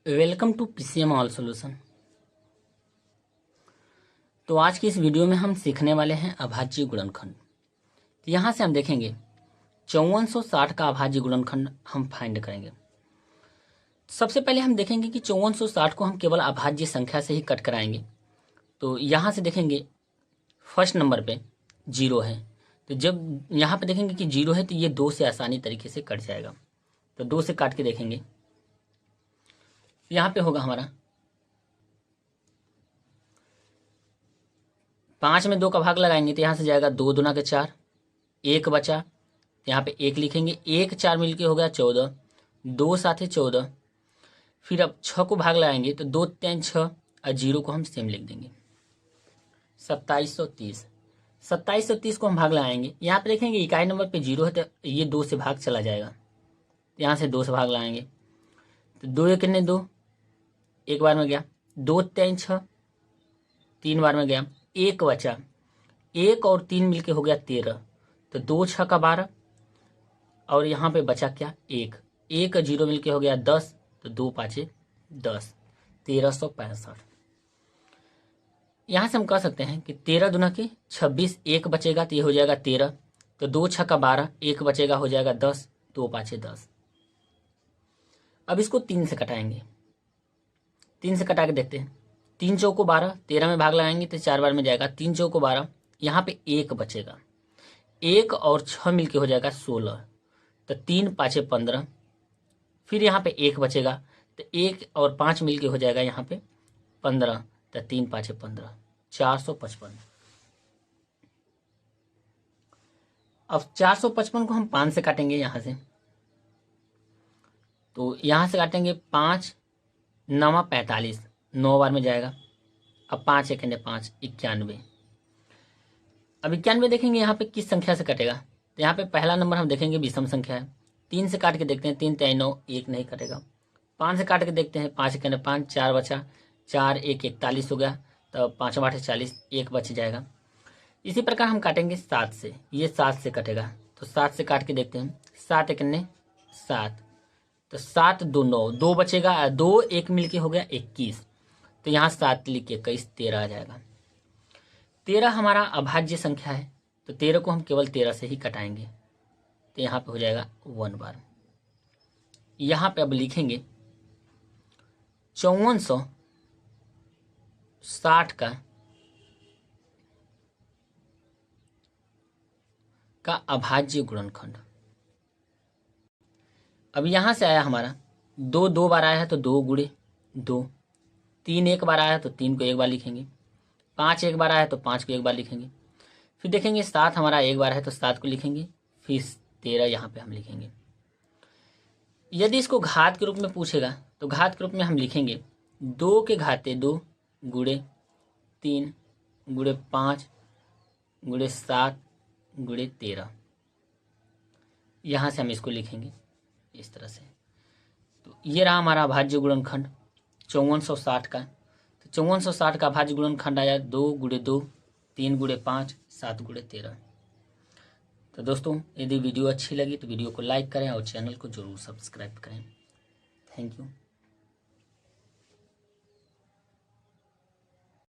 Welcome to PCM all solution. तो आज की इस वीडियो में हम सीखने वाले हैं अभाज्य गुणनखंड। तो यहाँ से हम देखेंगे 5460 का अभाज्य गुणनखंड हम फाइंड करेंगे। सबसे पहले हम देखेंगे कि 5460 को हम केवल अभाज्य संख्या से ही कट कराएंगे। तो यहाँ से देखेंगे फर्स्ट नंबर पे 0 है, तो जब यहाँ पे देखेंगे कि 0 है तो ये 2 से आसानी तरीके से कट जाएगा। तो 2 से काट के देखेंगे, यहाँ पे होगा हमारा 5 में 2 का भाग लगाएंगे तो यहाँ से जाएगा 2 दूना के 4, 1 बचा तो यहाँ पे 1 लिखेंगे, 1 4 मिलके हो गया 14, 2 साथ 14। फिर अब 6 को भाग लगाएंगे तो 2 3 6 और 0 को हम सेम लिख देंगे 2730। 2730 को हम भाग लगाएंगे, यहाँ पे देखेंगे इकाई नंबर पे 0 है तो ये 2 से भाग चला जाएगा, यहाँ से 2 से भाग लगाएंगे तो 2 एक कितने 2, एक बार में गया, 2 3 6 3 बार में गया, 1 बचा, 1 और 3 मिलके हो गया 13, तो 2 6 का 12 और यहाँ पे बचा क्या 1, 1 और 0 मिलके हो गया 10, तो 2 5 10, 1365। यहाँ से हम कह सकते हैं कि 13 दूना के 26, 1 बचेगा तो ये हो जाएगा 13, तो 2 6 का 12, 1 बचेगा हो जाएगा 10, 2 5 10। अब इसको 3 से कटाएंगे, 3 से कटा के देखते हैं। 3 चौको 12, 13 में भाग लगाएंगे तो 4 बार में जाएगा, 3 चौको 12, यहाँ पे 1 बचेगा, 1 और 6 मिलके हो जाएगा 16, तो 3 5 15। फिर यहाँ पे 1 बचेगा तो 1 और 5 मिलके हो जाएगा यहाँ पे 15, तो 3 5 15, 455। अब 455 को हम 5 से काटेंगे यहाँ से, तो यहाँ से काटेंगे 5 9 45, 9 बार में जाएगा, अब 5 एक 5 91। अब 91 देखेंगे यहाँ पे किस संख्या से कटेगा, तो यहाँ पे पहला नंबर हम देखेंगे विषम संख्या है, 3 से काट के देखते हैं, 3 3 9, 1 नहीं कटेगा। 5 से काट के देखते हैं, 5 एक 5, 4 बचा, 4 1 41 हो गया, तो 5 8 40, 1 बच जाएगा। इसी प्रकार हम काटेंगे 7 से, ये 7 से कटेगा, तो 7 से काट के देखते हैं, 7 एक 7, तो 7 2 9, 2 बचेगा, 2 1 मिलके हो गया 21, तो यहाँ 7 लिख के 21, 13 आ जाएगा। 13 हमारा अभाज्य संख्या है, तो 13 को हम केवल 13 से ही कटाएंगे, तो यहाँ पे हो जाएगा 1 बार। यहाँ पे अब लिखेंगे 5460 का अभाज्य गुणनखंड। अब यहाँ से आया हमारा 2 2 बार आया है तो 2 गुणे 2, 3 1 बार आया है तो 3 को 1 बार लिखेंगे, 5 1 बार आया है तो 5 को 1 बार लिखेंगे। फिर देखेंगे 7 हमारा 1 बार है तो 7 को लिखेंगे, फिर 13 यहाँ पे हम लिखेंगे। यदि इसको घात के रूप में पूछेगा तो घात के रूप में हम लिखेंगे 2 के घाते 2 गुणे 3 गुणे 5 गुणे 7 गुणे 13, यहाँ से हम इसको लिखेंगे इस तरह से। तो ये रहा हमारा अभाज्य गुणनखंड 5460 का। तो 5460 का अभाज्य गुणनखंड आया 2 गुणे 2, 3 गुणे 5, 7 गुणे 13। तो दोस्तों यदि वीडियो अच्छी लगी तो वीडियो को लाइक करें और चैनल को जरूर सब्सक्राइब करें। Thank you.